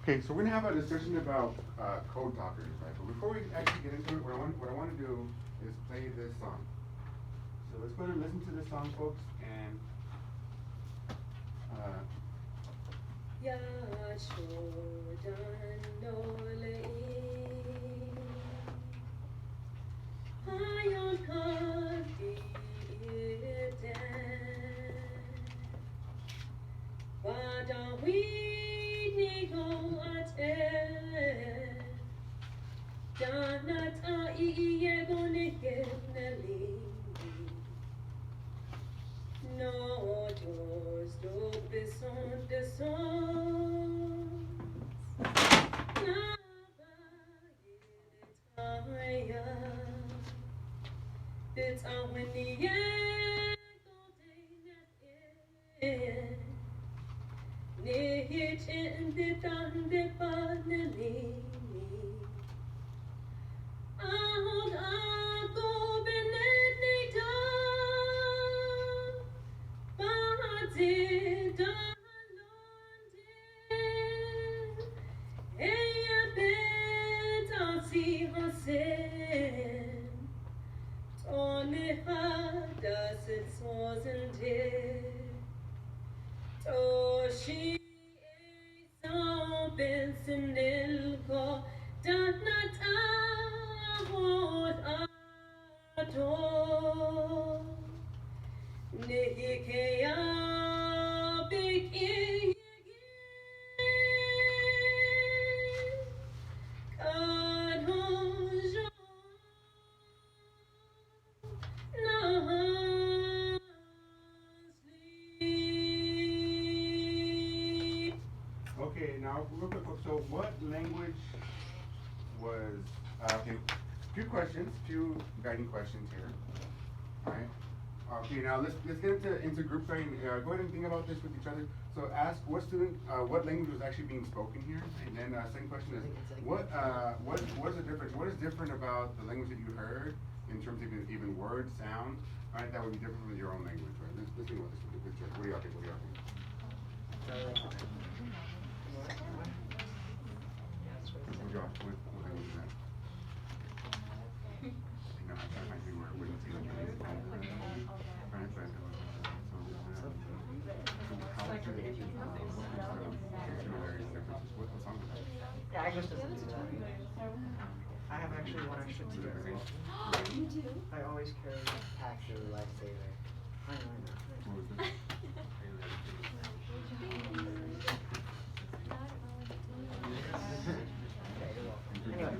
Okay, so we're gonna have a discussion about code talkers, right? But before we actually get into it, what I want to do is play this song. So let's go ahead and listen to this song, folks, and uh, okay, now real quick, folks, so what language was okay? Few questions, few guiding questions here. All right. Okay, now let's get into group setting. Go ahead and think about this with each other. So ask what language was actually being spoken here, and then second question is what's the difference? What is different about the language that you heard in terms of even words, sound, right? That would be different from your own language, right? Let's think about this. What do y'all think? What do y'all think? What language is that? No, I can't find anywhere. It wouldn't see like right, but what song was that? Yeah, I just doesn't do that. I have actually one extra Was it tear. Brazil? You do? I always carry Pack your lifesaver. I know. What was that? Anyway,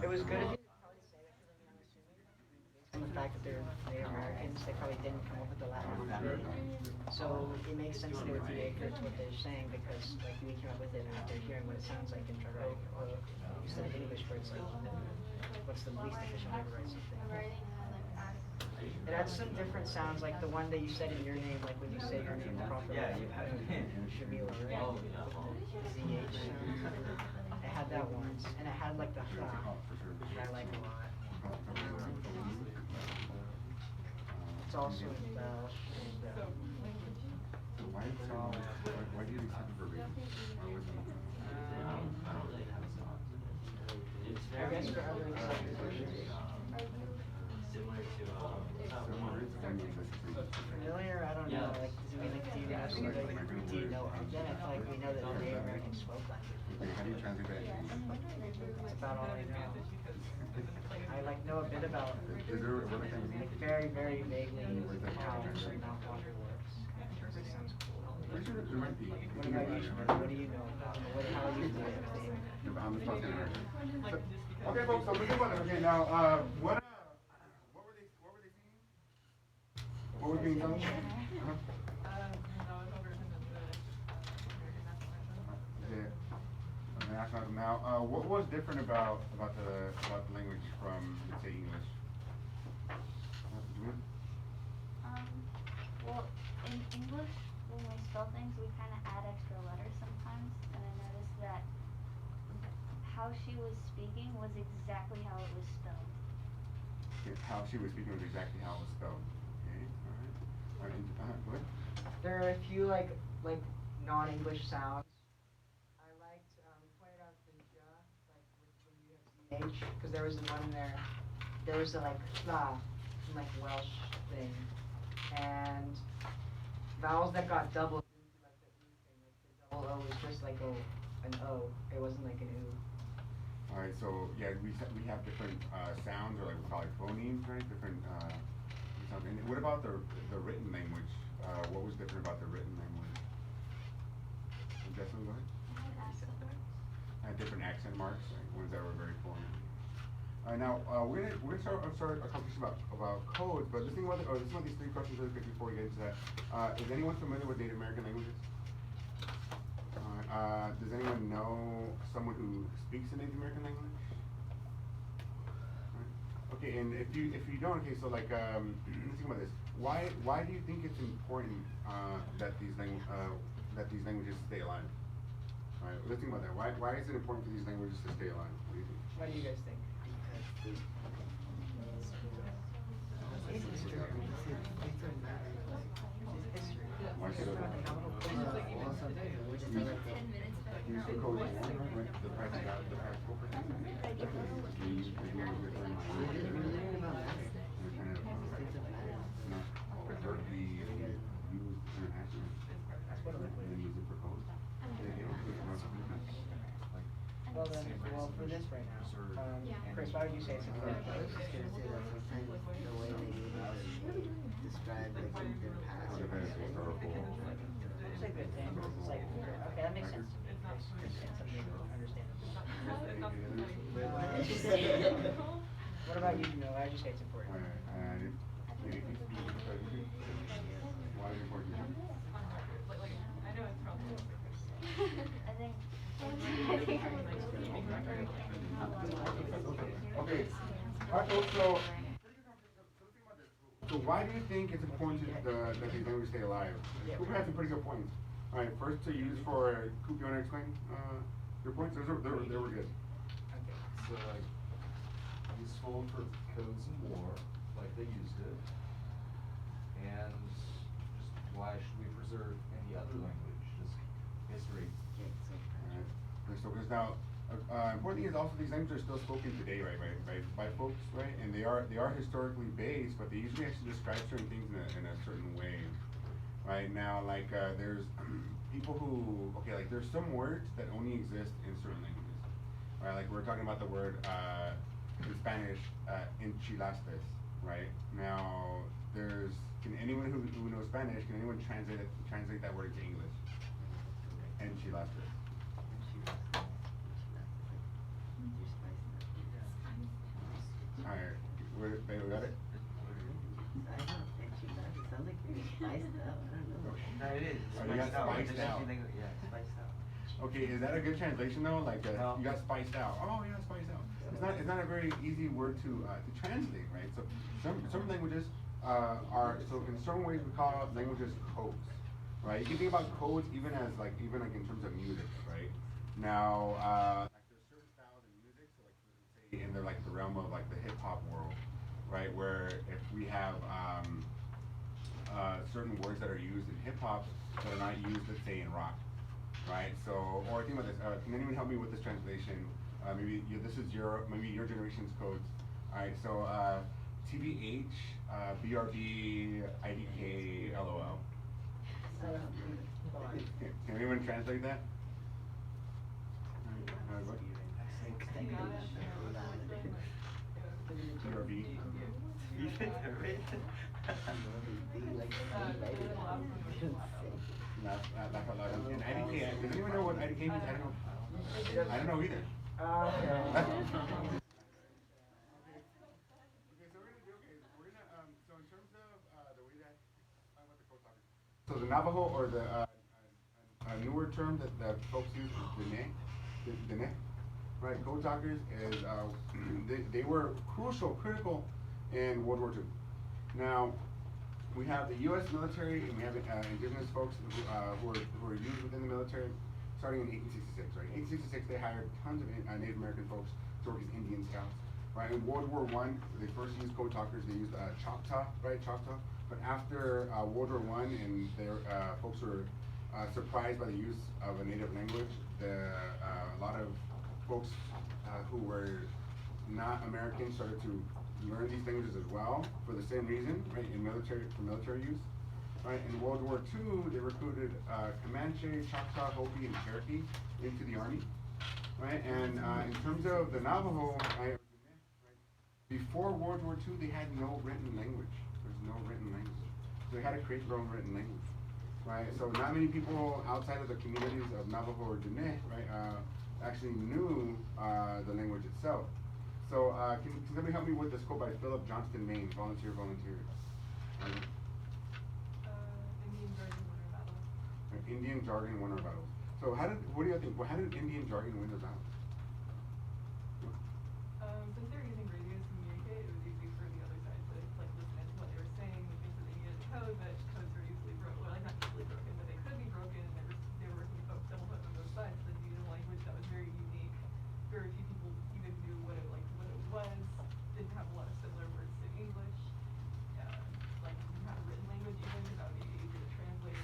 it was good of you to probably say that because I'm assuming based on the fact that they're Native Americans, they probably didn't come up with the Latin alphabet. So it makes sense that it would be accurate to what they're saying because like we came up with it after hearing what it sounds like in Tagalog or instead of English where it's like what's the least efficient way to write something. It adds some different sounds like the one that you said in your name, like when you say your name properly. Yeah, you have it. Shamila, right? ZH sound. It had that once, and it had like the that I like a lot. It's also in Welsh and Why do you accept it for reasons? Why was I guess for other exceptions. Familiar, I don't know, like, does it mean like, do you know sort of, do you know of them? I feel like we know that the Native Americans spoke language. How do you translate that into English? That's about all I know. I like know a bit about, Is there what kind of like, very, very vaguely how some mouthwash works. It sounds cool. Pretty sure there might be. What about you, Shmurda? What do you know about, what, how are you doing with the I'm just talking about it. Okay, folks. So moving on. Okay, now what were they singing? What was being sung? Now, what was different about the language from, let's say, English? Well, in English, when we spell things, we kind of add extra letters sometimes, and I noticed that how she was speaking was exactly how it was spelled. How she was speaking was exactly how it was spelled. Okay, all right. Go ahead. There are a few like non-English sounds. I liked H, because there was one there, there was a like sla, some like Welsh thing, and vowels that got doubled into like the oo thing, like the double O was just like an O, it wasn't like an oo. Alright, so yeah, we have different sounds, or like we call it phonemes, right? Different sounds. And what about the written language? What was different about the written language? Jessamine, go ahead. Different accent marks, like ones that were very foreign. Now we're gonna start a conversation about codes, but this thing about this one of these three questions really quick before we get into that. Is anyone familiar with Native American languages? Does anyone know someone who speaks a Native American language? Okay, and if you don't, okay, so like let's think about this. Why do you think it's important that these languages stay alive? All right, let's think about that. Why is it important for these languages to stay alive? What do you think? What do you guys think? It's history. Why should it? Use the code right? The practical perspective. We use different overtly use international and then use it for code. Well, for this right now, Chris, why would you say it's important? I was just gonna say that sometimes the way they describe like their past. It's a good thing, it's like, okay, that makes sense to me, makes sense, understandable. What about you, Jamil, why would you say it's important? Why is it important? I think. Okay. So why do you think it's important that these languages stay alive? Cooper had some pretty good points. All right, first to use for Cooper, you want to explain your points? They were good. So like useful for codes and war, like they used it, and just why should we preserve any other language? Just history. So because now, important thing is also these languages are still spoken today, right, by folks, right? And they are historically based, but they usually actually describe certain things in a certain way, right? Now, like there's people who, okay, like there's some words that only exist in certain languages, right? Like we're talking about the word in Spanish, enchilastes, right? Now, can anyone who knows Spanish, can anyone translate that word into English? Enchilastes. Alright, we got it? I don't think she does. It sounds like you're spiced up. I don't know. No, it is. Oh, you got spiced out. Yeah, spiced out. Okay, is that a good translation though? Like No. you got spiced out. Oh, yeah, spiced out. It's not a very easy word to translate, right? So some languages are so in certain ways we call languages codes, right? You can think about codes even in terms of music, right? Now, like there's certain styles in music, so like let's say in the realm of like the hip hop world, right? Where if we have certain words that are used in hip hop that are not used, let's say, in rock, right? So, or think about this. Can anyone help me with this translation? This is your generation's codes. All right. So, TBH, BRB, IDK, LOL. Can anyone translate that? What? BRB. Laugh out loud. And IDK, does anyone know what IDK means? I don't know either. So in terms of the way that talk about the code topic. So the Navajo, or the newer term that folks use is Dene, right? Code talkers is they were critical in World War II. Now we have the U.S. military and we have indigenous folks who are used within the military starting in 1866, right? 1866 they hired tons of Native American folks to work as Indian scouts. Right, in World War I, they first used code talkers. They used Choctaw, right, Choctaw. But after World War I, and their folks were surprised by the use of a native language, a lot of folks who were not Americans started to learn these languages as well for the same reason, right? For military use, right? In World War II, they recruited Comanche, Choctaw, Hopi, and Cherokee into the army, right? And in terms of the Navajo, right, before World War II, they had no written language. There's no written language. So they had to create their own written language, right? So not many people outside of the communities of Navajo or Diné, right, actually knew the language itself. So can somebody help me with this quote by Philip Johnston Maine, volunteer. Indian jargon won our battles. So what do you think? Well, how did Indian jargon win the battles? Since they were using radio to communicate, it was easy for the other side to like listen into what they were saying, which means that they needed code, but codes were easily broken. Well, like not easily broken, but they could be broken, and they were working with folks double hooked on both sides. So they needed a language that was very unique. Very few people even knew what it was. Didn't have a lot of similar words to English. Like not a written language even, because that would be easy to translate.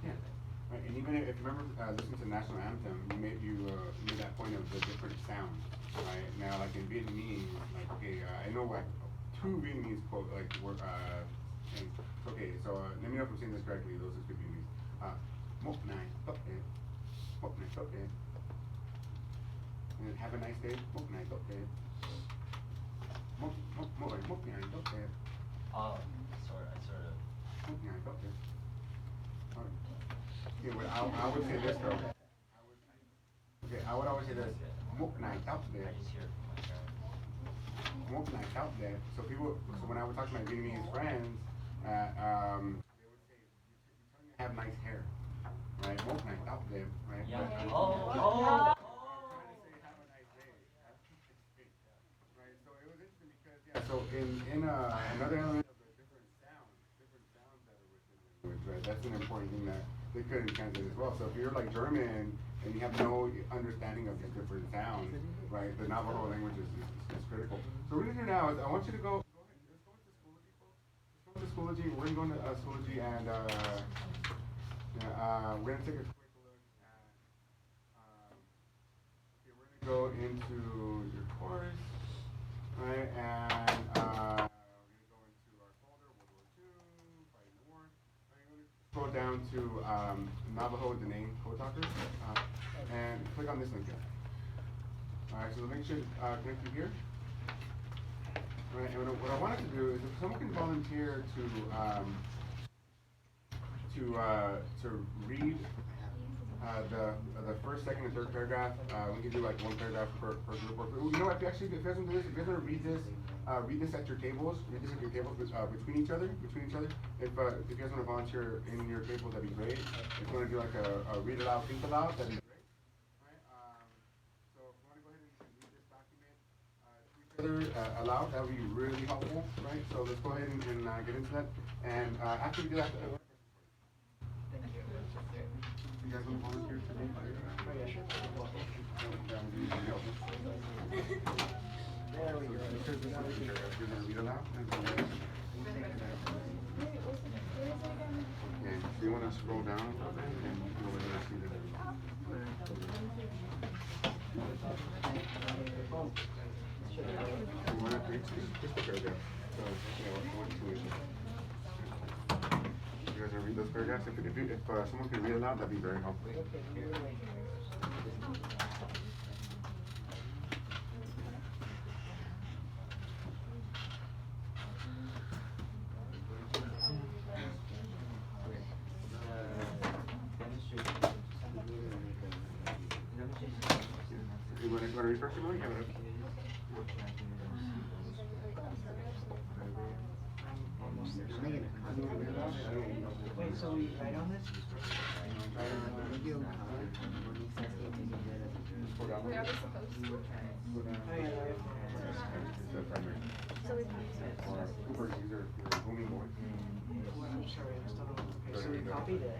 Yeah. Right, and even if you remember listening to the national anthem, you made that point of the different sounds, right? Now, like in Vietnamese, like okay, I know like two Vietnamese quote like word. And, okay, so let me know if I'm saying this correctly. Those are good Vietnamese. Mok nai top day, mok nai top day. And have a nice day. Mok nai top day. Mok nai top day. I sort of. Mok nai top day. Okay, well, I would say this though. I would always say this. Mok nai top day. I just hear it from my parents. Mok nai top day. So when I would talk to my Vietnamese friends, they would say, "You're telling me I have nice hair, right? Mok nai top day, right?" Yeah. But, Oh. I'm trying to say have a nice day. Right. So it was interesting because so in another element of the different sounds that are within language, right? That's an important thing that they couldn't translate as well. So if you're like German and you have no understanding of these different sounds, right? The Navajo language is critical. So what we're gonna do now is I want you to go ahead. Let's go into Schoology, folks. Let's go into Schoology. We're gonna go into Schoology and we're gonna take a quick look at. Okay, we're gonna go into your course, right? And we're gonna go into our folder, World War II, Fighting the War. I'm gonna scroll down to Navajo Diné Code Talkers, and click on this link here. Alright, so the link should connect you here. Alright, and what I wanted to do is if someone can volunteer to read the first, second, and third paragraph. We can do like one paragraph per group. Or you know what? If you guys want to do this, if you guys want to read this at your tables, between each other. If you guys want to volunteer in your tables, that'd be great. If you want to do like a read aloud, think aloud, that'd be great. So if you want to go ahead and read this document to each other aloud, that would be really helpful, right? So let's go ahead and get into that. And after we do that, you guys want to volunteer today? Oh, yeah, sure. There we go. You're gonna read aloud? Okay, so you want to scroll down and we're going to see the... You want to read just the paragraph. So, one, two, you guys want to read those paragraphs? If someone can read it out, that'd be very helpful. You want to read first, Emily? Wait, so we write on this? Wait, are we supposed to? So we I'm sorry, I just don't know. Okay, so we copy this.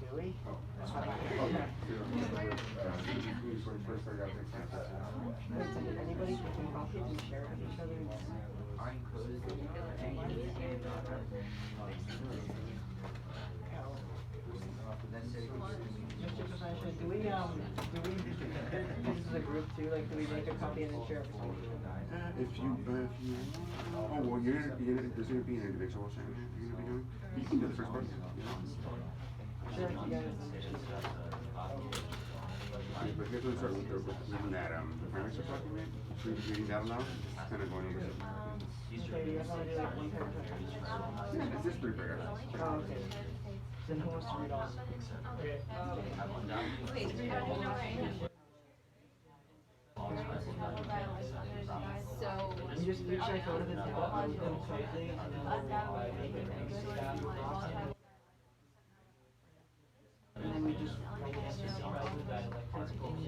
Do we? Anybody can copy it and share it with each other? Mr. Professor, do we as a group too, like, do we make a copy and then share it between each other? If you, oh, well, there's gonna be an individual thing you're gonna be doing. You can do the first part. Sure, you guys. But you have to start with reading that, the financial document, reading that aloud, just kind of going over it. Okay, you guys wanna do like one paragraph? Yeah, it's just 3 paragraphs. Oh, okay. Then who wants to read all? Okay. You just each like go to the table and then quickly and then we'll make it and staff box and then we just make it SCC by the principal. You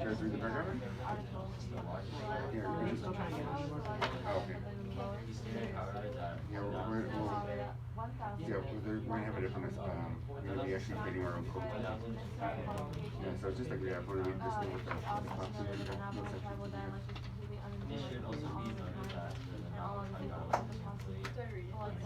guys read the paragraph? Here, I'm just. still trying to get on board. Oh, okay. Yeah, we're gonna have a different, we're gonna be actually creating our own code. Yeah, so it's just like we have, we're gonna read this thing with the classes and no section. It should also be noted that the non-conduct is simply telling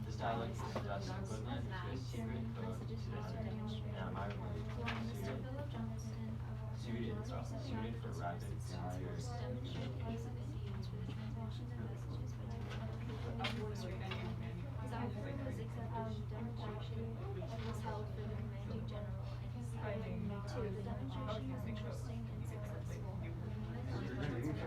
this dialect is thus equivalent to a secret code to the and my suited for rapid sincere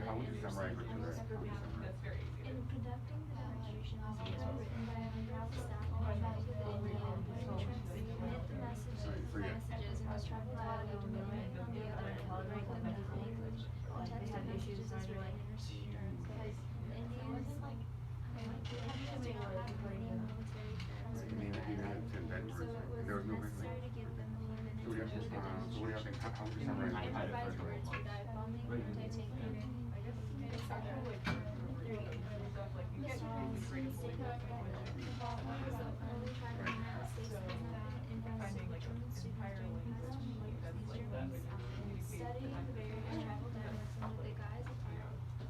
How would you summarize what you read? How would you summarize? That's very easy. In conducting the demonstrations, these were written by a member of the staff on behalf of the Indian who transmitted the messages and was traveled widely to movement on the other end, write them in English. The text of messages is written and received because Indians like actually don't have many military terms in You their mean, you had to invent so words, it was there was no necessary to give them a limited So what do you think, so what do you think, how would you summarize it? improvised words for dive bombing, anti-tank gunning, etc. Mr. Johnson stated that the involvement was the only tribe in the United States that has not been influenced with German students during the past 20 years. These Germans studying the various tribal dialects under the guise of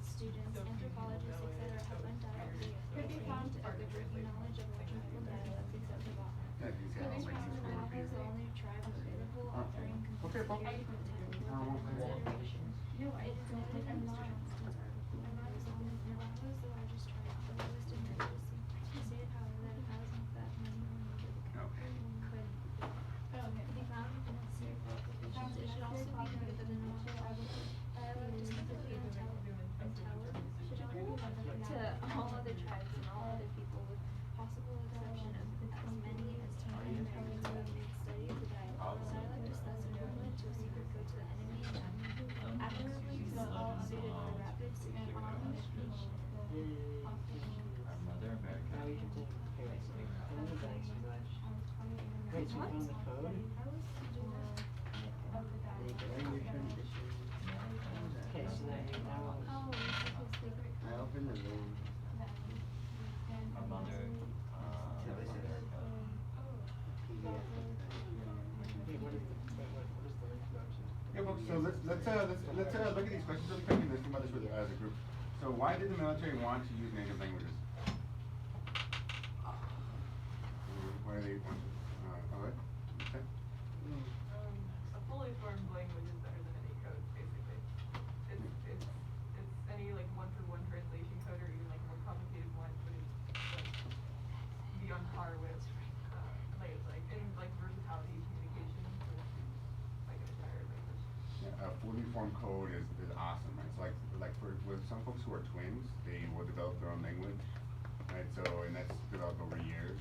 students, anthropologists, etc. have undoubtedly could be found to have a working knowledge of all tribal dialects except for Baja. Yeah, you see how Critics it makes found this that word Baja is the appear. only tribe available offering Okay, Bob. compensatory consideration. It is noted in Mr. Johnston's article, Navajo is the largest tribe, the lowest in literacy. He stated, however, that it has in fact many more notable Okay. could be found within its sphere of qualifications. It should also be noted that the Navajo tribal dialect is completely intelligible to all other tribes and all other people, with possible exception of as many as 20 Americans who have made study of the dialect. The dialect is thus equivalent to a secret code to the enemy and admirably suited for rapid communication. Our Mother America. Now we can take, okay, wait, so fill in the blanks in English. Wait, so we found the code? There you go, your transition. Okay, so then now. I opened the room. Our Mother America. PDF. Wait, what is the link go to? Yeah, folks, so let's look at these questions really quick and let's think about this with, as a group. So why did the military want to use native languages? Why do they want to, alright, okay. A fully formed language is better than any code, basically. It's any like one-for-one translation code or even like more complicated one would like be on par with like versatility communication with like an entire language. Yeah, a fully formed code is awesome, right? So like for with some folks who are twins, they will develop their own language, right? So and that's developed over years,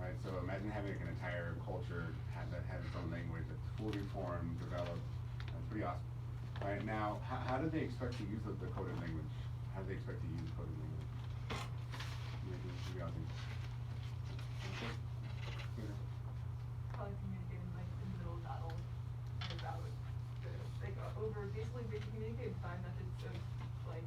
right? So imagine having like an entire culture that has its own language that's fully formed, developed. That's pretty awesome, right? Now, how do they expect to use the coded language? How do they expect to use coded language? Maybe we all think. Okay. Yeah. Probably communicating like in the middle of battle about over basically they communicate by methods of like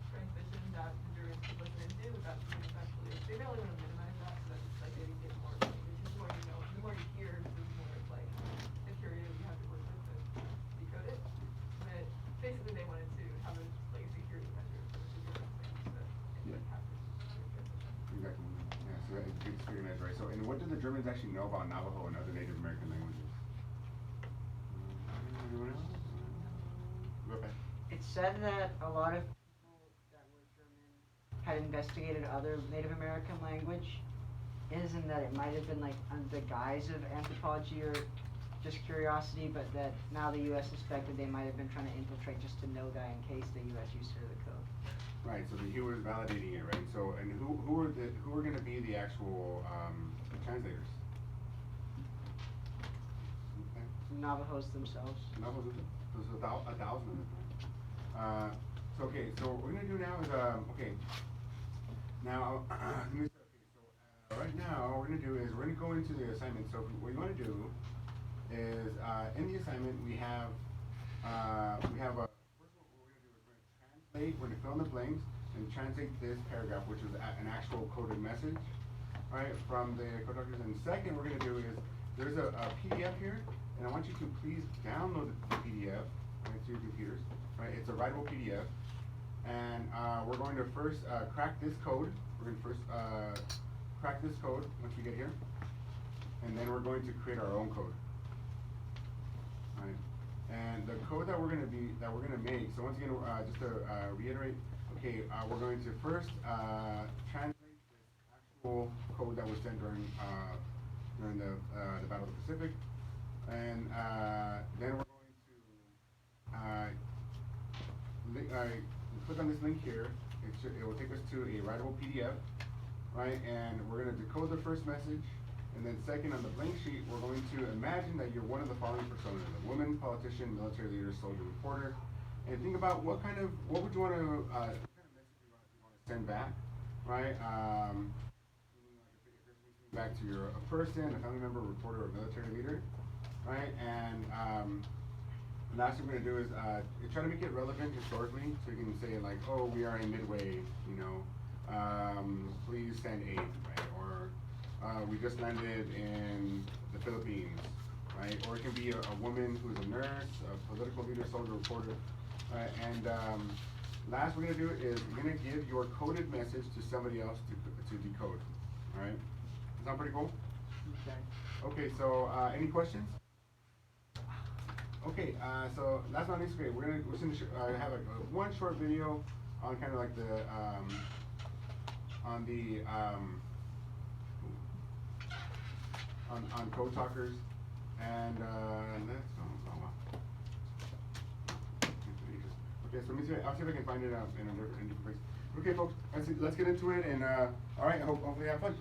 transmission that the Germans could listen into without being eventually they really want to minimize that so that it's like they get more like the more you know, the more you hear, the more like basically they wanted to have a like security measure for the different things that like have to transition. Exactly. Yeah, so that it's figuring that right. So, and what do the Germans actually know about Navajo and other Native American languages? Anyone else? Go ahead. It's said that a lot of people that were German had investigated other Native American language, and that it might have been like under the guise of anthropology or just curiosity, but that now the U.S. suspected they might have been trying to infiltrate just to know that in case the U.S. used the code. Right. So he was validating it, right? So, and who are going to be the actual translators? Okay. Navajos themselves. Navajos. There's a thousand of them. Right? So okay. So what we're gonna do now is okay. Now let me. Okay. So right now what we're gonna do is we're gonna go into the assignment. So what you want to do is in the assignment we have a first one. What we're gonna do is we're gonna translate. We're gonna fill in the blanks and translate this paragraph, which is an actual coded message, right, from the code doctors. And second, we're gonna do is there's a PDF here, and I want you to please download the PDF right, to your computers. Right, it's a writable PDF, and we're going to first crack this code. We're going to first crack this code once we get here, and then we're going to create our own code. Right, and the code that we're going to make. So once again, just to reiterate, okay, we're going to first translate this actual code that was sent during the Battle of the Pacific, and then we're going to click on this link here. It will take us to a writable PDF, right? And we're going to decode the first message, and then second on the blank sheet, we're going to imagine that you're one of the following personas: a woman, politician, military leader, soldier, reporter, and think about what would you want to what kind of message you want to send back, right? Meaning like if there's something back to a person, a family member, a reporter, or a military leader, right? And last thing we're going to do is try to make it relevant historically, so you can say like, oh, we are in Midway, you know, please send aid, right? Or we just landed in the Philippines, right? Or it can be a woman who's a nurse, a political leader, soldier, reporter, right? And last we're going to do is you're going to give your coded message to somebody else to decode, all right? Sound pretty cool? Okay. Okay, so any questions? Okay, so last but not least, okay, we're gonna have like one short video on kind of like the on Code Talkers, and let's okay, so let me see. I'll see if I can find it in a different place. Okay, folks, let's get into it, and all right, hopefully have fun.